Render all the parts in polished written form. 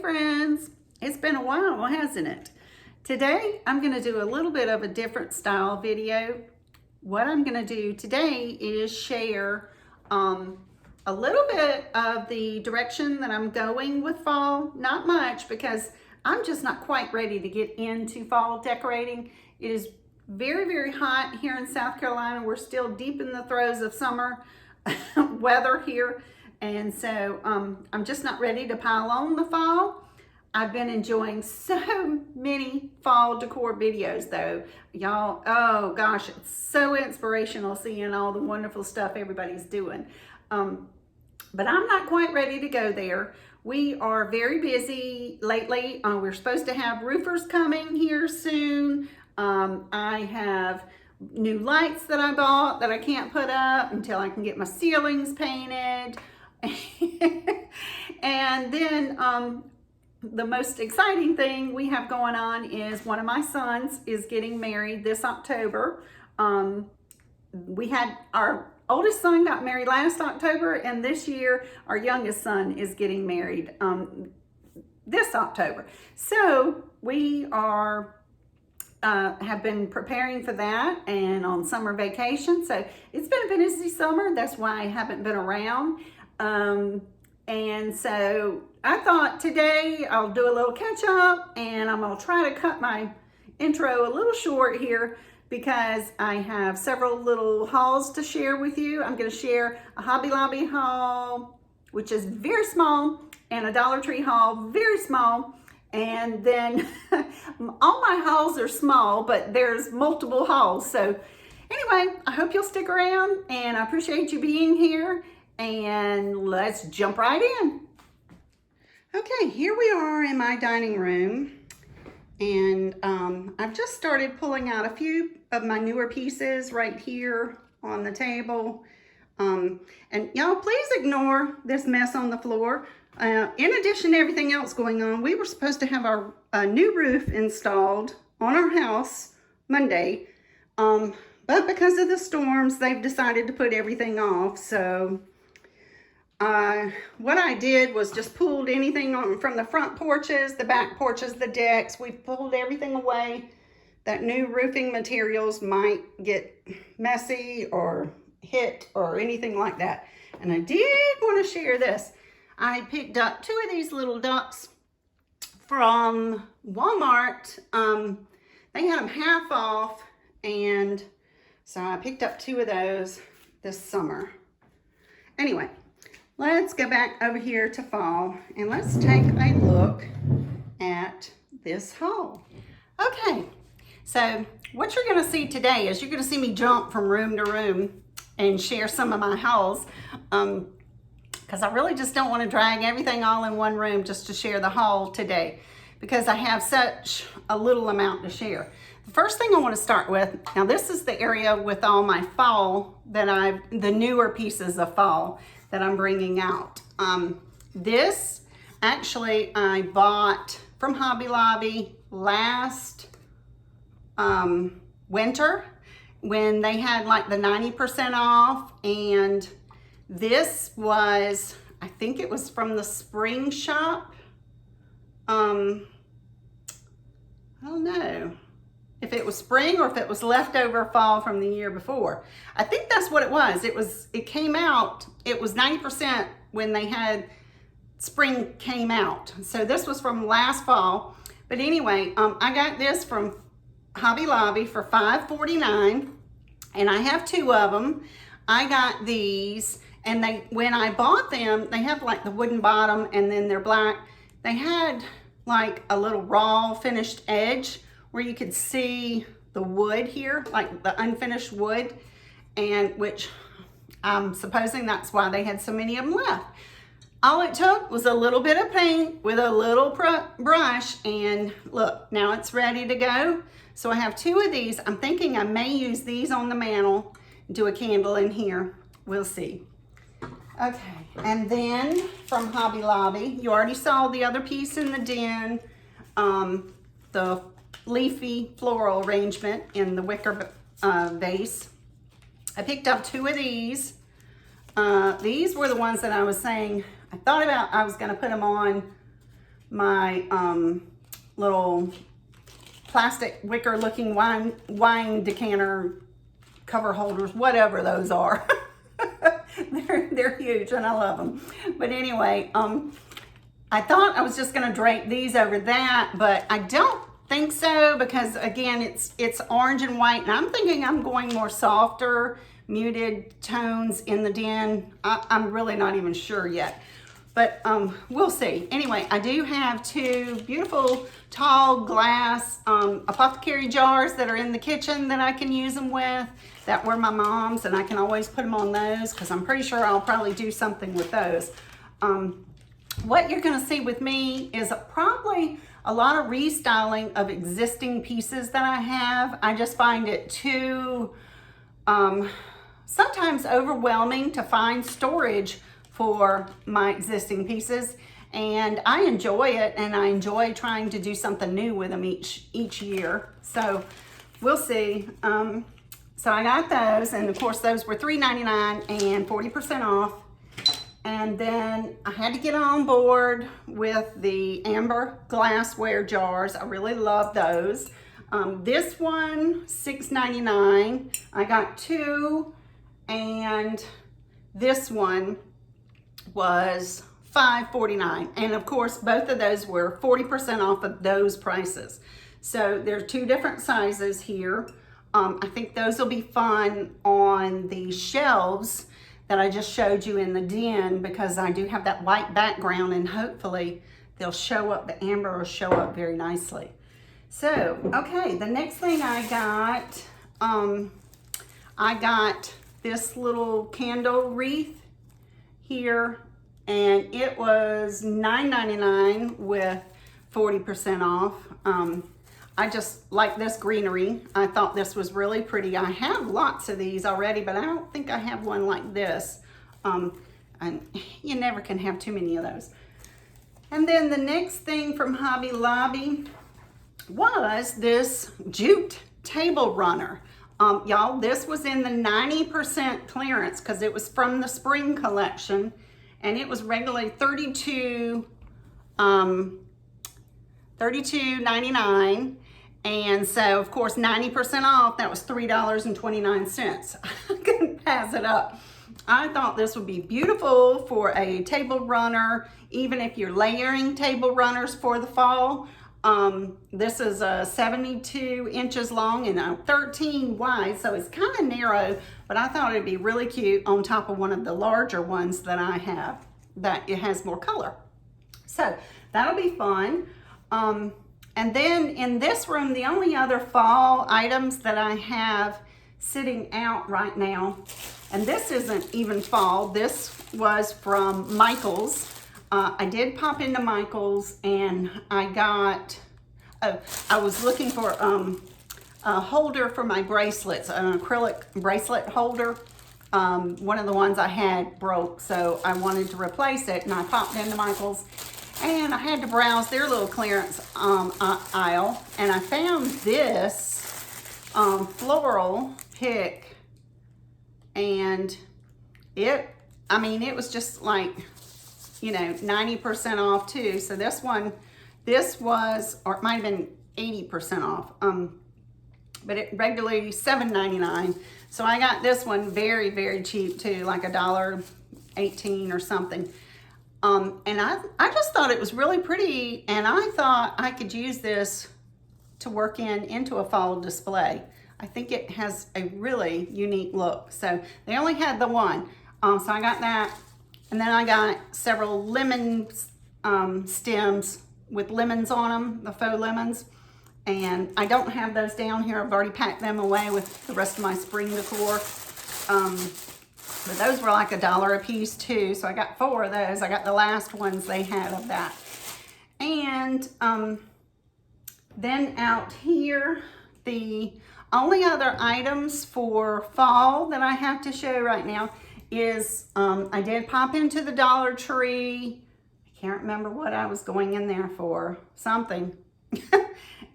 friends, it's been a while, hasn't it? Today I'm going to do a little bit of a different style video. What I'm going to do today is share a little bit of the direction that I'm going with fall. Not much, because I'm just not quite ready to get into fall decorating. It is very hot here in South Carolina. We're still deep in the throes of summer weather here. And so I'm just not ready to pile on the fall. I've been enjoying so many fall decor videos though. Y'all, oh gosh, it's so inspirational seeing all the wonderful stuff everybody's doing. But I'm not quite ready to go there. We are very busy lately. We're supposed to have roofers coming here soon. I have new lights that I bought that I can't put up until I can get my ceilings painted. And then the most exciting thing we have going on is one of my sons is getting married this October. We had our oldest son got married last October, and this year our youngest son is getting married this October. So we are have been preparing for that and on summer vacation. So it's been a busy summer. That's why I haven't been around. And so I thought today I'll do a little catch up, and I'm gonna try to cut my intro a little short here because I have several little hauls to share with you. I'm gonna share a Hobby Lobby haul, which is very small, and a Dollar Tree haul, very small. And then all my hauls are small, but there's multiple hauls. So anyway, I hope you'll stick around, and I appreciate you being here. And let's jump right in. Okay, here we are in my dining room, and I've just started pulling out a few of my newer pieces right here on the table. And y'all, please ignore this mess on the floor. In addition to everything else going on, we were supposed to have our new roof installed on our house Monday, but because of the storms, they've decided to put everything off. So what I did was just pulled anything on from the front porches, the back porches, the decks. We pulled everything away. That new roofing materials might get messy or hit or anything like that. And I did want to share this. I picked up two of these little ducks from Walmart. They had them half off, and so I picked up two of those this summer. Anyway, let's go back over here to fall, and let's take a look at this haul. Okay, so what you're going to see today is you're going to see me jump from room to room and share some of my hauls, because I really just don't want to drag everything all in one room just to share the haul today, because I have such a little amount to share. The first thing I want to start with, now this is the area with all my fall that the newer pieces of fall that I'm bringing out. This actually I bought from Hobby Lobby last winter when they had like the 90% off, and this was, I think it was from the spring shop. I don't know if it was spring or if it was leftover fall from the year before. I think that's what it was. It came out, it was 90% when they had spring came out. So this was from last fall. But anyway, I got this from Hobby Lobby for $5.49, and I have two of them. I got these, and when I bought them, they have like the wooden bottom and then they're black. They had like a little raw finished edge where you could see the wood here, like the unfinished wood, and which I'm supposing that's why they had so many of them left. All it took was a little bit of paint with a little brush, and look, now it's ready to go. So I have two of these. I'm thinking I may use these on the mantle, do a candle in here. We'll see. Okay, and then from Hobby Lobby, you already saw the other piece in the den, the leafy floral arrangement in the wicker vase. I picked up two of these. These were the ones that I was saying, I thought about I was going to put them on my little plastic wicker looking wine decanter cover holders, whatever those are. they're huge and I love them. But anyway, I thought I was just gonna drape these over that, but I don't think so, because again, it's orange and white, and I'm thinking I'm going more softer, muted tones in the den. I'm really not even sure yet, but we'll see. Anyway, I do have two beautiful tall glass apothecary jars that are in the kitchen that I can use them with, that were my mom's, and I can always put them on those because I'm pretty sure I'll probably do something with those. What you're going to see with me is probably a lot of restyling of existing pieces that I have. I just find it too sometimes overwhelming to find storage for my existing pieces, and I enjoy it, and I enjoy trying to do something new with them each year. So we'll see. So I got those, and of course those were $3.99 and 40% off. And then I had to get on board with the amber glassware jars. I really love those. This one, $6.99. I got two, and this one was $5.49. And of course, both of those were 40% off of those prices. So there are two different sizes here. I think those will be fun on the shelves that I just showed you in the den, because I do have that white background, and hopefully they'll show up, the amber will show up very nicely. So, okay, the next thing I got this little candle wreath here, and it was $9.99 with 40% off. I just like this greenery. I thought this was really pretty. I have lots of these already, but I don't think I have one like this. And you never can have too many of those. And then the next thing from Hobby Lobby was this jute table runner. Y'all, this was in the 90% clearance because it was from the spring collection, and it was regularly $32.99. And so, of course, 90% off, that was $3.29. I couldn't pass it up. I thought this would be beautiful for a table runner, even if you're layering table runners for the fall. This is 72 inches long and 13 wide, so it's kind of narrow, but I thought it'd be really cute on top of one of the larger ones that I have, that it has more color. So that'll be fun. And then in this room, the only other fall items that I have sitting out right now, and this isn't even fall, this was from Michaels. I did pop into Michaels, and I got, I was looking for a holder for my bracelets, an acrylic bracelet holder. One of the ones I had broke, so I wanted to replace it, and I popped into Michaels. And I had to browse their little clearance aisle, and I found this floral pick, and it was just like, you know, 90% off too. So this was, or it might have been 80% off, but it regularly $7.99. So I got this one very, very cheap too, like $1.18 or something. And I just thought it was really pretty, and I thought I could use this to work into a fall display. I think it has a really unique look. So they only had the one. So I got that, and then I got several lemon stems with lemons on them, the faux lemons. And I don't have those down here. I've already packed them away with the rest of my spring decor. But those were like $1 a piece too, so I got 4 of those. I got the last ones they had of that. And then out here, the only other items for fall that I have to show right now is I did pop into the Dollar Tree. I can't remember what I was going in there for, something.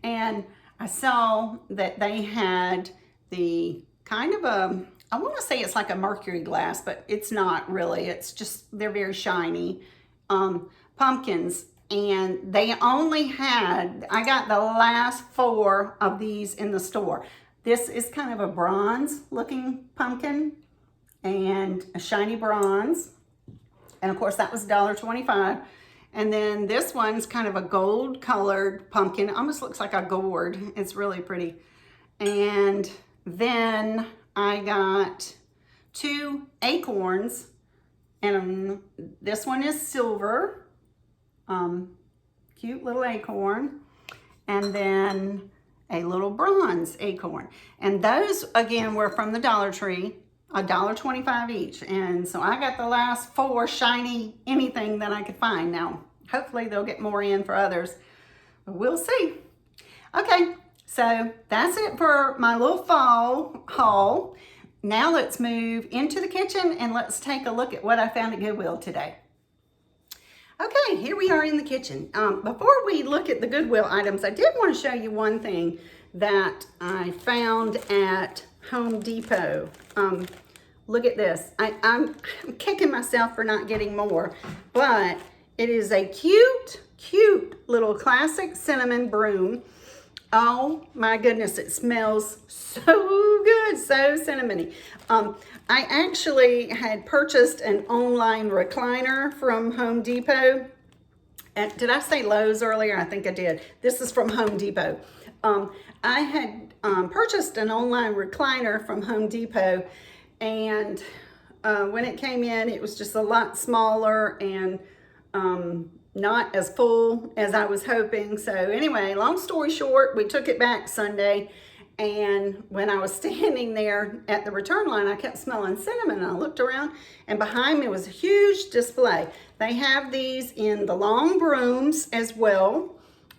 And I saw that they had the kind of a, I want to say it's like a mercury glass, but it's not really. It's just, they're very shiny. Pumpkins and they only had, I got the last 4 of these in the store. This is kind of a bronze looking pumpkin and a shiny bronze. And of course that was $1.25. And then this one's kind of a gold colored pumpkin. It almost looks like a gourd. It's really pretty. And then I got 2 acorns, and this one is silver. Cute little acorn. And then a little bronze acorn. And those, again, were from the Dollar Tree, $1.25 each. And so I got the last 4 shiny anything that I could find. Now, hopefully they'll get more in for others, but we'll see. Okay, so that's it for my little fall haul. Now let's move into the kitchen and let's take a look at what I found at Goodwill today. Okay, here we are in the kitchen. Before we look at the Goodwill items, I did want to show you one thing that I found at Home Depot. Look at this. I'm kicking myself for not getting more, but it is a cute, cute little classic cinnamon broom. Oh my goodness, it smells so good, so cinnamony. I actually had purchased an online recliner from Home Depot. Did I say Lowe's earlier? I think I did. This is from Home Depot. I had purchased an online recliner from Home Depot, and when it came in, it was just a lot smaller and not as full as I was hoping. So anyway, long story short, we took it back Sunday, and when I was standing there at the return line, I kept smelling cinnamon, and I looked around, and behind me was a huge display. They have these in the long brooms as well,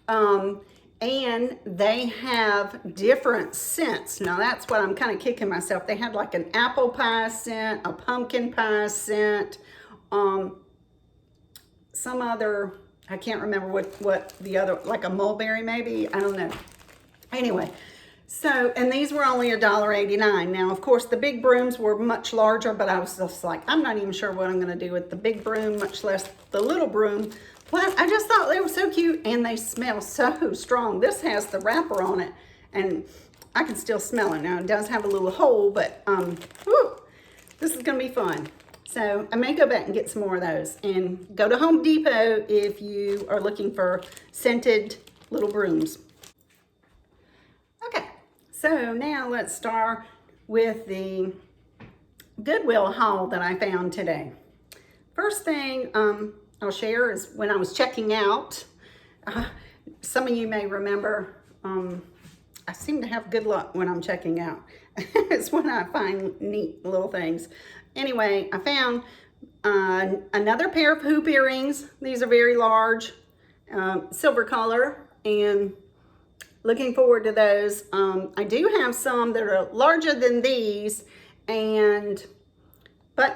and they have different scents. Now that's what I'm kind of kicking myself. They had like an apple pie scent, a pumpkin pie scent, some other, I can't remember what the other, like a mulberry maybe, I don't know. Anyway, so, and these were only $1.89. Now, of course, the big brooms were much larger, but I was just like, I'm not even sure what I'm going to do with the big broom, much less the little broom. But I just thought they were so cute, and they smell so strong. This has the wrapper on it, and I can still smell it. Now, it does have a little hole, but whew, this is going to be fun. So I may go back and get some more of those, and go to Home Depot if you are looking for scented little brooms. Okay, so now let's start with the Goodwill haul that I found today. First thing I'll share is when I was checking out. Some of you may remember, I seem to have good luck when I'm checking out. It's when I find neat little things. Anyway, I found another pair of hoop earrings. These are very large, silver color, and looking forward to those. I do have some that are larger than these, but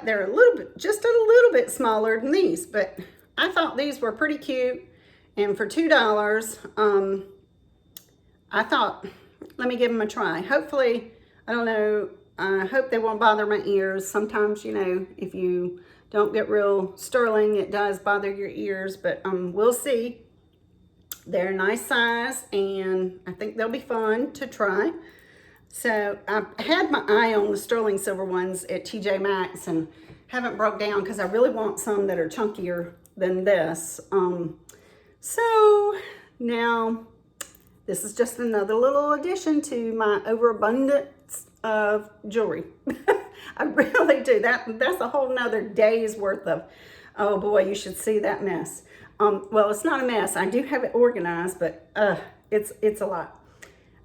they're a little bit, just a little bit smaller than these. But I thought these were pretty cute, and for $2, I thought, let me give them a try. Hopefully, I don't know, I hope they won't bother my ears. Sometimes, you know, if you don't get real sterling, it does bother your ears, but we'll see. They're a nice size, and I think they'll be fun to try. So I had my eye on the sterling silver ones at TJ Maxx and haven't broke down because I really want some that are chunkier than this. So now this is just another little addition to my overabundance of jewelry. I really do. That's a whole nother day's worth of, oh boy, you should see that mess. Well, it's not a mess. I do have it organized, but it's a lot.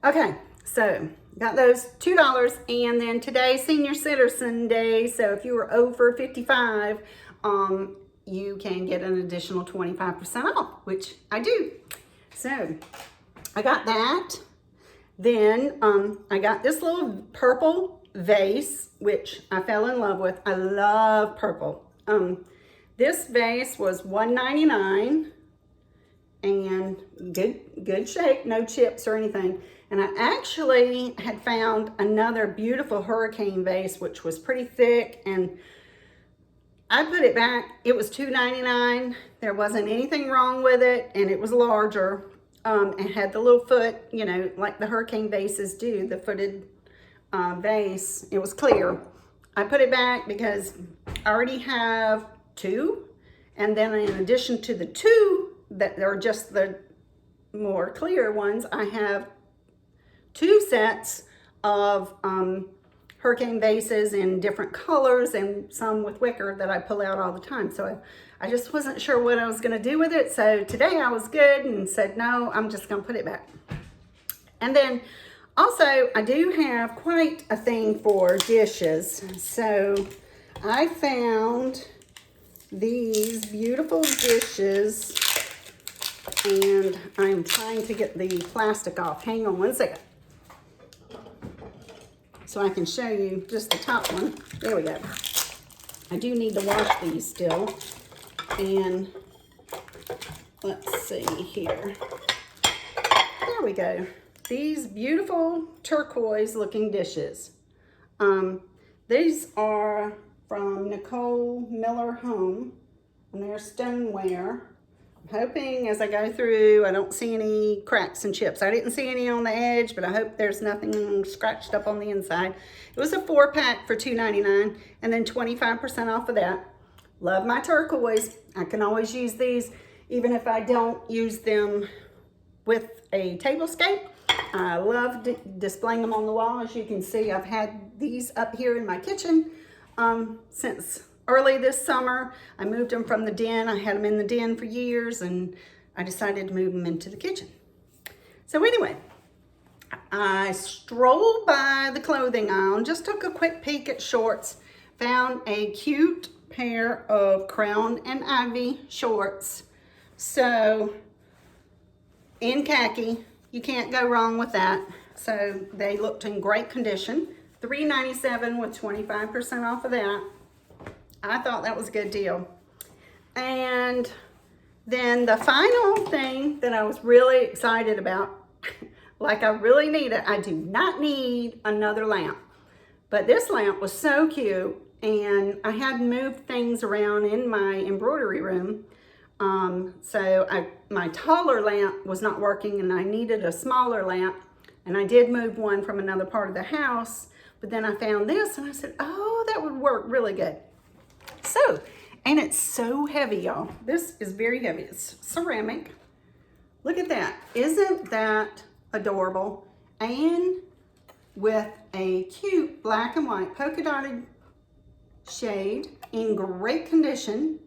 Okay, so got those $2, and then today's Senior Citizen Day. So if you were over 55, you can get an additional 25% off, which I do. So I got that. Then I got this little purple vase, which I fell in love with. I love purple. This vase was $1.99 and good shape, no chips or anything. And I actually had found another beautiful hurricane vase, which was pretty thick, and I put it back. It was $2.99. There wasn't anything wrong with it, and it was larger. It had the little foot, you know, like the hurricane vases do, the footed vase. It was clear. I put it back because I already have two, and then in addition to the two that are just the more clear ones, I have two sets of hurricane vases in different colors and some with wicker that I pull out all the time. So I just wasn't sure what I was going to do with it. So today I was good and said, no, I'm just going to put it back. And then also I do have quite a thing for dishes. So I found these beautiful dishes, and I'm trying to get the plastic off. Hang on one second, so I can show you just the top one. There we go. I do need to wash these still. And let's see here. There we go. These beautiful turquoise looking dishes. These are from Nicole Miller Home, and they're stoneware. I'm hoping as I go through, I don't see any cracks and chips. I didn't see any on the edge, but I hope there's nothing scratched up on the inside. It was a 4-pack for $2.99, and then 25% off of that. Love my turquoise. I can always use these, even if I don't use them with a table scape. I love displaying them on the wall. As you can see, I've had these up here in my kitchen since early this summer. I moved them from the den. I had them in the den for years, and I decided to move them into the kitchen. So anyway, I strolled by the clothing aisle, just took a quick peek at shorts, found a cute pair of Crown and Ivy shorts. So in khaki, you can't go wrong with that. So they looked in great condition. $3.97 with 25% off of that. I thought that was a good deal. And then the final thing that I was really excited about, like I really need it. I do not need another lamp, but this lamp was so cute, and I had moved things around in my embroidery room. So my taller lamp was not working, and I needed a smaller lamp, and I did move one from another part of the house, but then I found this and I said, oh, that would work really good. So, and it's so heavy, y'all. This is very heavy. It's ceramic. Look at that. Isn't that adorable? And with a cute black and white polka dotted shade in great condition.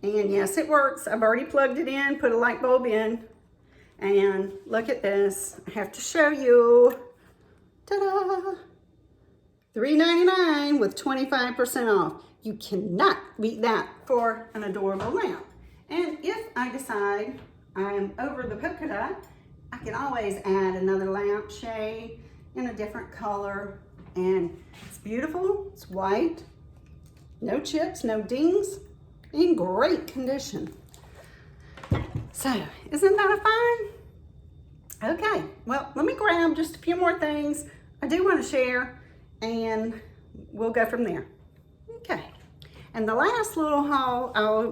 And yes, it works. I've already plugged it in, put a light bulb in. And look at this. I have to show you. Ta-da! $3.99 with 25% off. You cannot beat that for an adorable lamp. And if I decide I'm over the polka dot, I can always add another lamp shade in a different color. And it's beautiful. It's white. No chips, no dings. In great condition. So, isn't that fun? Okay, well, let me grab just a few more things I do want to share, and we'll go from there. Okay, and the last little haul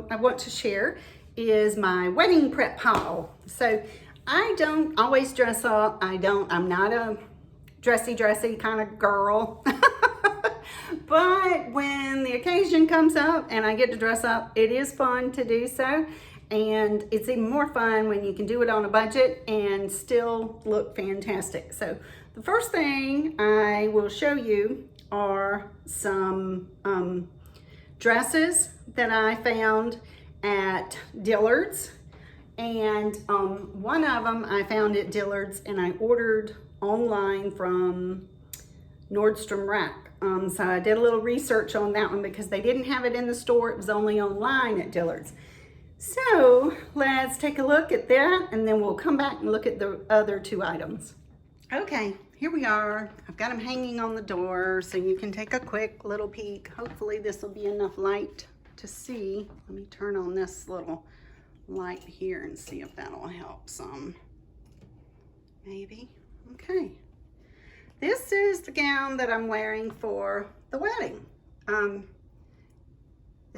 I want to share is my wedding prep haul. So I don't always dress up. I'm not a dressy kind of girl. But when the occasion comes up and I get to dress up, it is fun to do so. And it's even more fun when you can do it on a budget and still look fantastic. So the first thing I will show you are some dresses that I found at Dillard's. And one of them I found at Dillard's, and I ordered online from Nordstrom Rack. So I did a little research on that one because they didn't have it in the store. It was only online at Dillard's. So let's take a look at that, and then we'll come back and look at the other two items. Okay, here we are. I've got them hanging on the door so you can take a quick little peek. Hopefully this will be enough light to see. Let me turn on this little light here and see if that'll help some. Maybe. Okay. This is the gown that I'm wearing for the wedding.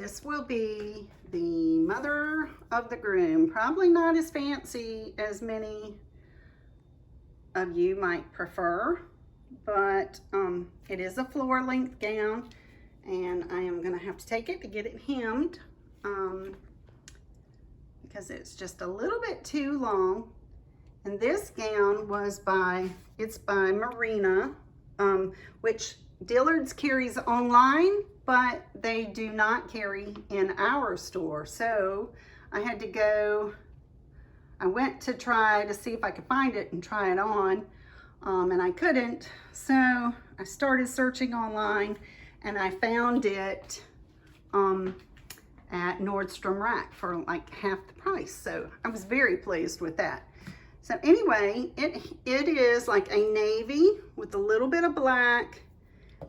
This will be the mother of the groom. Probably not as fancy as many of you might prefer, but it is a floor length gown, and I am gonna have to take it to get it hemmed because it's just a little bit too long. And this gown was by Marina, which Dillard's carries online, but they do not carry in our store. So I had to go, I went to try to see if I could find it and try it on, and I couldn't. So I started searching online, and I found it at Nordstrom Rack for like half the price. So I was very pleased with that. So anyway, it is like a navy with a little bit of black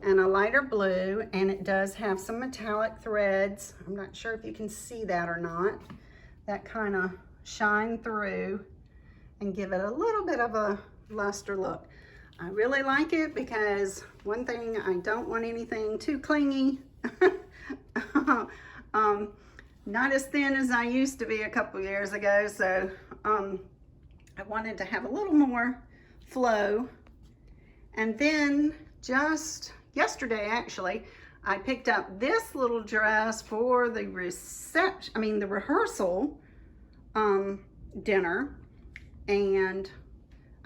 and a lighter blue, and it does have some metallic threads. I'm not sure if you can see that or not. That kind of shine through and give it a little bit of a luster look. I really like it because one thing, I don't want anything too clingy. Not as thin as I used to be a couple years ago, so I wanted to have a little more flow. And then just yesterday, actually, I picked up this little dress for the rehearsal dinner, and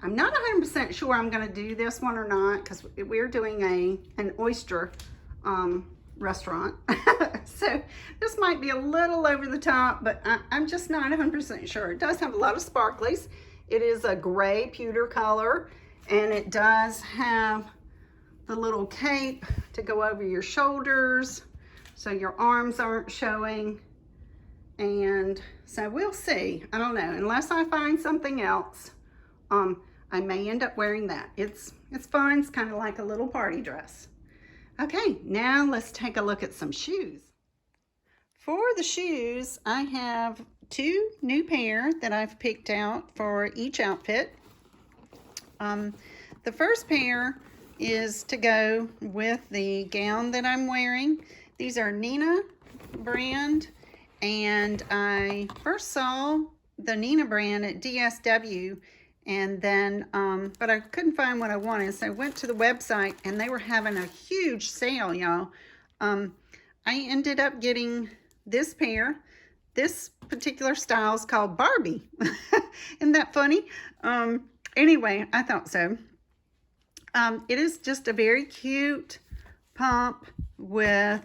I'm not 100% sure I'm going to do this one or not because we're doing an oyster restaurant. So this might be a little over the top, but I'm just not 100% sure. It does have a lot of sparklies. It is a gray pewter color, and it does have the little cape to go over your shoulders so your arms aren't showing. And so we'll see. I don't know, unless I find something else, I may end up wearing that. It's fun. It's kind of like a little party dress. Okay, now let's take a look at some shoes. For the shoes, I have 2 new pair that I've picked out for each outfit. The first pair is to go with the gown that I'm wearing. These are Nina brand, and I first saw the Nina brand at DSW, and then but I couldn't find what I wanted, so I went to the website and they were having a huge sale, y'all. I ended up getting this pair. This particular style is called Barbie. Isn't that funny? Anyway, I thought so. It is just a very cute pump with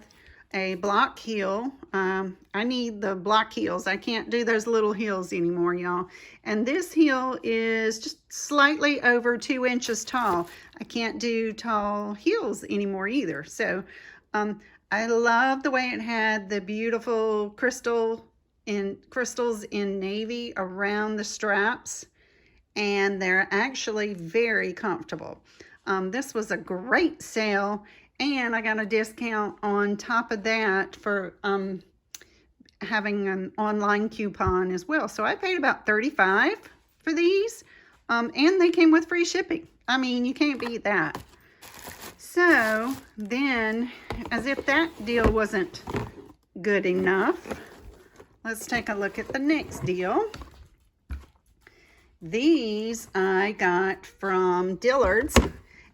a block heel. I need the block heels. I can't do those little heels anymore, y'all. And this heel is just slightly over 2 inches tall. I can't do tall heels anymore either. So I love the way it had the beautiful crystals in navy around the straps, and they're actually very comfortable. This was a great sale, and I got a discount on top of that for having an online coupon as well. So I paid about $35 for these, and they came with free shipping. I mean, you can't beat that. So then, as if that deal wasn't good enough, let's take a look at the next deal. These I got from Dillard's,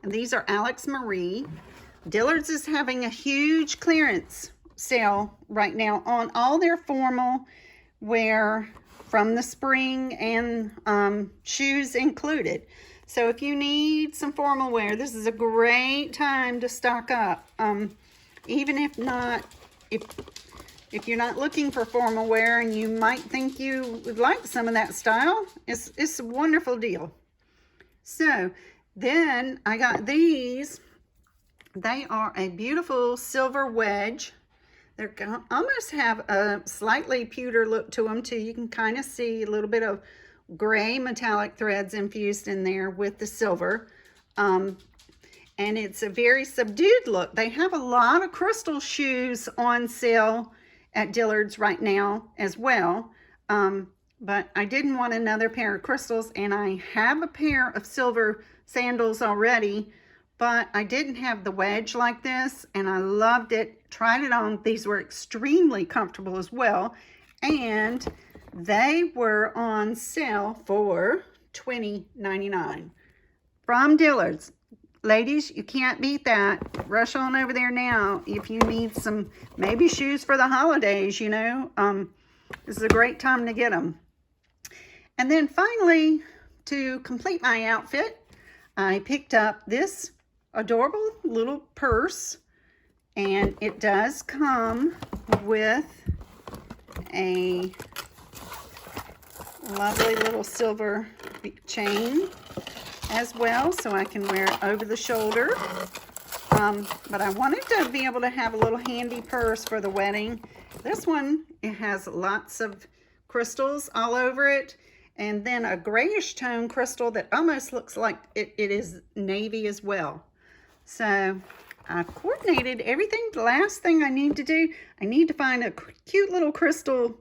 and these are Alex Marie. Dillard's is having a huge clearance sale right now on all their formal wear from the spring, and shoes included. So if you need some formal wear, this is a great time to stock up. Even if you're not looking for formal wear and you might think you would like some of that style, it's a wonderful deal. So then I got these. They are a beautiful silver wedge. They're almost have a slightly pewter look to them too. You can kind of see a little bit of gray metallic threads infused in there with the silver. And it's a very subdued look. They have a lot of crystal shoes on sale at Dillard's right now as well. But I didn't want another pair of crystals, and I have a pair of silver sandals already but I didn't have the wedge like this, and I loved it. Tried it on. These were extremely comfortable as well, and they were on sale for $20.99 from Dillard's. Ladies, you can't beat that. Rush on over there now if you need some, maybe shoes for the holidays, you know. This is a great time to get them. And then finally, to complete my outfit, I picked up this adorable little purse, and it does come with a lovely little silver chain as well, so I can wear it over the shoulder. But I wanted to be able to have a little handy purse for the wedding. This one, it has lots of crystals all over it, and then a grayish tone crystal that almost looks like it is navy as well. So I coordinated everything. The last thing I need to do, I need to find a cute little crystal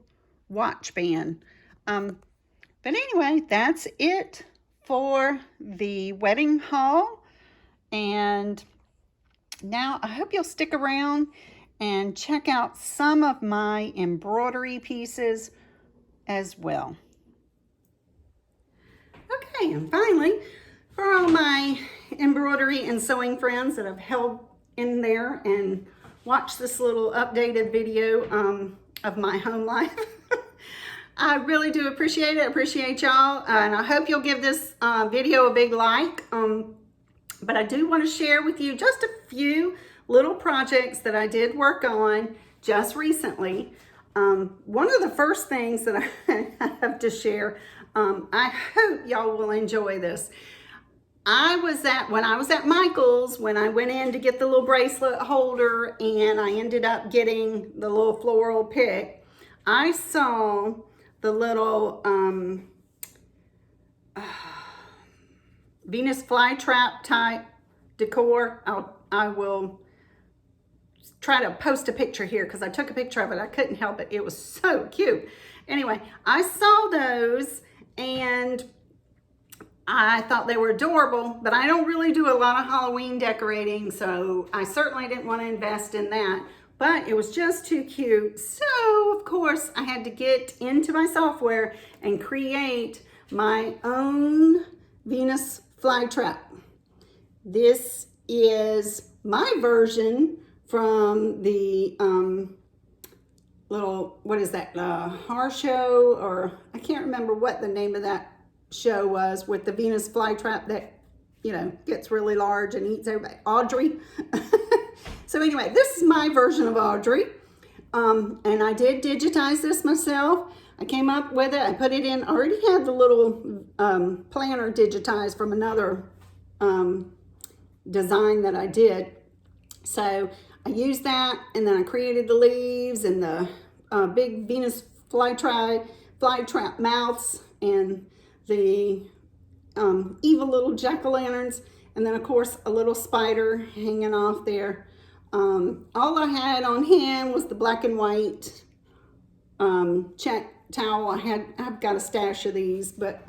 watch band. But anyway, that's it for the wedding haul. And now I hope you'll stick around and check out some of my embroidery pieces as well. Okay, and finally, for all my embroidery and sewing friends that have held in there and watched this little updated video of my home life, I really do appreciate it. I appreciate y'all, and I hope you'll give this video a big like. But I do want to share with you just a few little projects that I did work on just recently. One of the first things that I have to share, I hope y'all will enjoy this. When I was at Michael's, when I went in to get the little bracelet holder, and I ended up getting the little floral pick, I saw the little Venus flytrap type decor. I will try to post a picture here because I took a picture of it. I couldn't help it. It was so cute. Anyway, I saw those and I thought they were adorable, but I don't really do a lot of Halloween decorating, so I certainly didn't want to invest in that. But it was just too cute. So, of course, I had to get into my software and create my own Venus flytrap. This is my version from the little, what is that, horror show, or I can't remember what the name of that show was, with the Venus flytrap that, you know, gets really large and eats everybody. Audrey. So anyway, this is my version of Audrey. And I did digitize this myself. I came up with it. I put it in. I already had the little planner digitized from another design that I did. So I used that, and then I created the leaves and the big Venus flytrap mouths and the evil little jack-o'-lanterns, and then of course a little spider hanging off there. All I had on hand was the black and white check towel. I've got a stash of these, but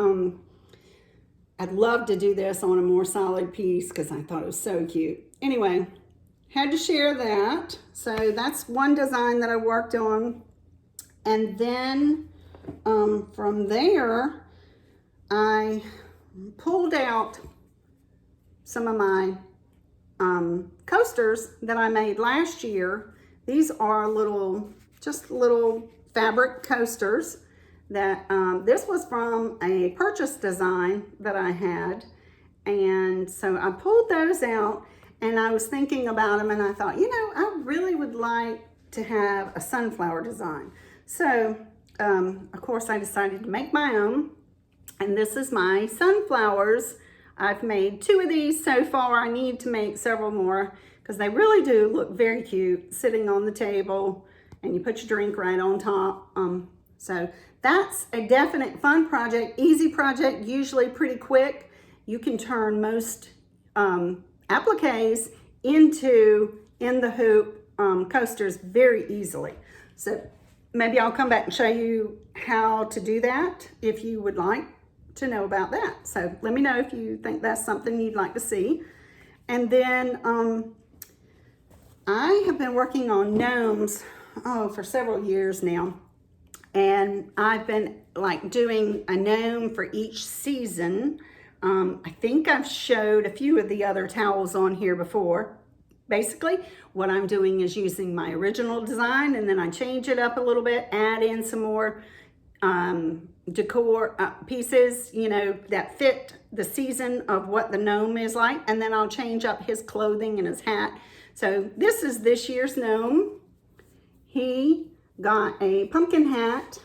I'd love to do this on a more solid piece because I thought it was so cute. Anyway, had to share that. So that's one design that I worked on. And then from there, I pulled out some of my coasters that I made last year. These are just little fabric coasters that this was from a purchase design that I had. And so I pulled those out, and I was thinking about them, and I thought, you know, I really would like to have a sunflower design. So of course I decided to make my own, and this is my sunflowers. I've made 2 of these so far. I need to make several more because they really do look very cute sitting on the table, and you put your drink right on top. So that's a definite fun project, easy project, usually pretty quick. You can turn most appliques into in the hoop coasters very easily. So maybe I'll come back and show you how to do that if you would like to know about that. So let me know if you think that's something you'd like to see. And then I have been working on gnomes, for several years now. And I've been like doing a gnome for each season. I think I've showed a few of the other towels on here before. Basically, what I'm doing is using my original design, and then I change it up a little bit, add in some more decor pieces, you know, that fit the season of what the gnome is like, and then I'll change up his clothing and his hat. So this is this year's gnome. He got a pumpkin hat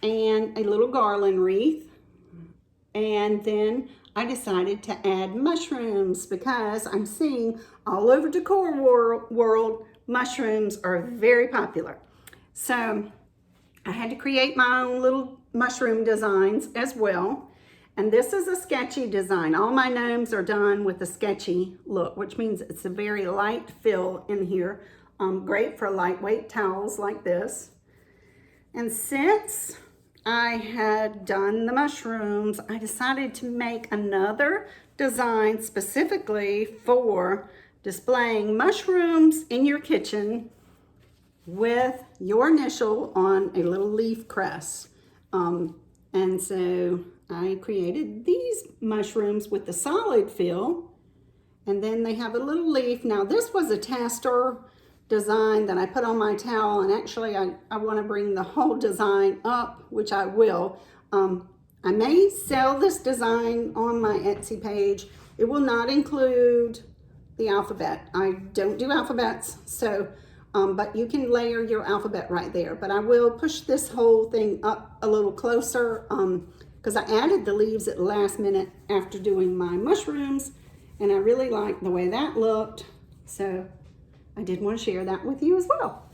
and a little garland wreath, and then I decided to add mushrooms because I'm seeing all over decor world mushrooms are very popular. So I had to create my own little mushroom designs as well. And this is a sketchy design. All my gnomes are done with a sketchy look, which means it's a very light fill in here. Great for lightweight towels like this. And since I had done the mushrooms, I decided to make another design specifically for displaying mushrooms in your kitchen with your initial on a little leaf crest. And so I created these mushrooms with the solid fill, and then they have a little leaf. Now this was a taster design that I put on my towel, and actually I want to bring the whole design up, which I will. I may sell this design on my Etsy page. It will not include the alphabet. I don't do alphabets, so but you can layer your alphabet right there. But I will push this whole thing up a little closer because I added the leaves at the last minute after doing my mushrooms, and I really liked the way that looked. So I did want to share that with you as well.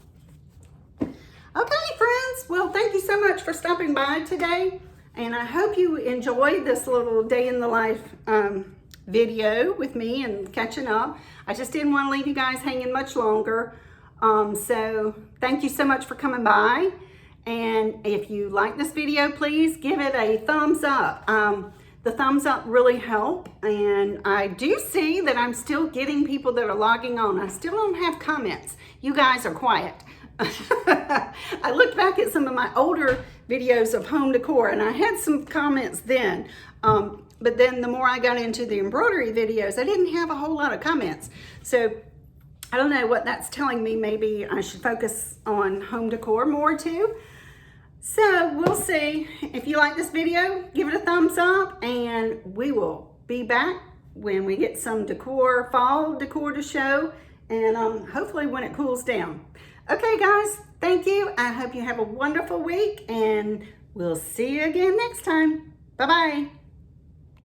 Okay, friends. Well, thank you so much for stopping by today. And I hope you enjoyed this little day in the life video with me and catching up. I just didn't want to leave you guys hanging much longer. So thank you so much for coming by. And if you like this video, please give it a thumbs up. The thumbs up really help, and I do see that I'm still getting people that are logging on. I still don't have comments. You guys are quiet. I looked back at some of my older videos of home decor, and I had some comments then. But then the more I got into the embroidery videos, I didn't have a whole lot of comments. So I don't know what that's telling me. Maybe I should focus on home decor more too. So we'll see. If you like this video, give it a thumbs up, and we will be back when we get some decor, fall decor to show, and hopefully when it cools down. Okay guys, thank you. I hope you have a wonderful week, and we'll see you again next time. Bye-bye.